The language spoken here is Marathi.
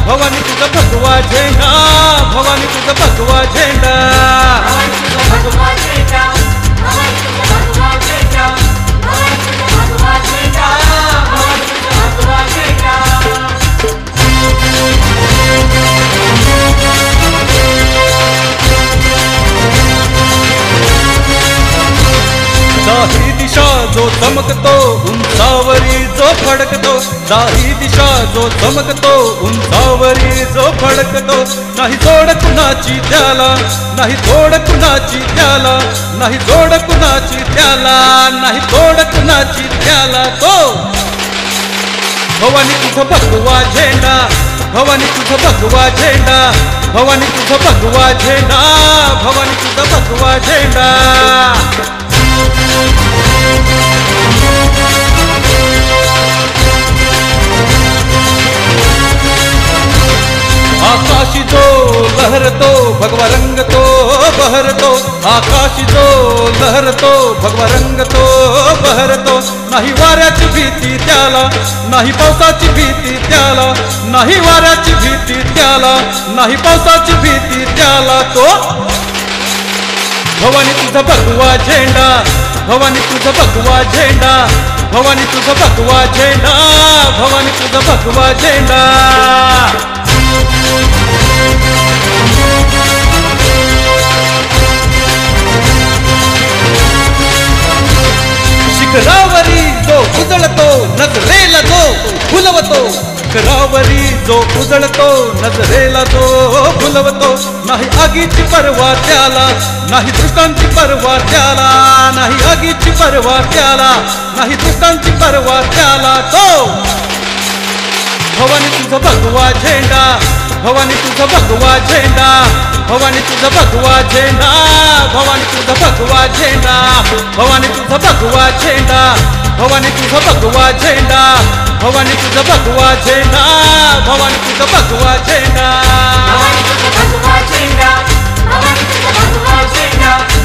भवानी तुझा भगवा झेंडा, भवानी तुझा भगवा झेंडा, दाही दिशा जो चमकतो उंचावरी जो फडकतो, दाही दिशा जो चमकतो उंचावरी जो फडकतो, नाही जोड कुणाची त्याला, नाही जोड कुणाची त्याला, नाही जोड कुणाची त्याला, नाही जोड कुणाची त्याला, तो भवानी तुझा भगवा झेंडा, भवानी तुझा भगवा झेंडा, भवानी तुझा भगवा झेंडा, भवानी तुझा भगवा झेंडा। आकाशी जो लहरतो भगवा रंग तो बहरतो, आकाशी जो लहरतो भगवा रंग तो बहरतो, नाही वाऱ्याची भीती त्याला, नाही पावसाची भीती त्याला, नाही वाऱ्याची भीती त्याला, नाही पावसाची भीती त्याला, तो भवानी तुझा भगवा झेंडा, भवानी तुझा भगवा झेंडा, भवानी तुझा भगवा झेंडा, भवानी तुझा भगवा झेंडा। शिखरावरी जो उजळतो नजरेला जो फुलवतो, शिखरावरी जो उजळतो नजरेला जो फुलवतो, नाही आगीची पर्वा त्याला, नाही दृष्टांची पर्वा त्याला, नाही आगीची पर्वा त्याला, नाही दृष्टांची पर्वा त्याला, तो भवानी तुझा भगवा झेंडा, भवानी तुझा भगवा झेंडा, भवानी तुझा भगवा झेंडा, भवानी तुझा भगवा झेंडा, भवानी तुझा भगवा झेंडा, भवानी तुझा भगवा झेंडा, भवानी तुझा भगवा झेंडा, भवानी तुझा भगवा झेंडा, भवानी तुझा भगवा झेंडा, भवानी तुझा भगवा झेंडा।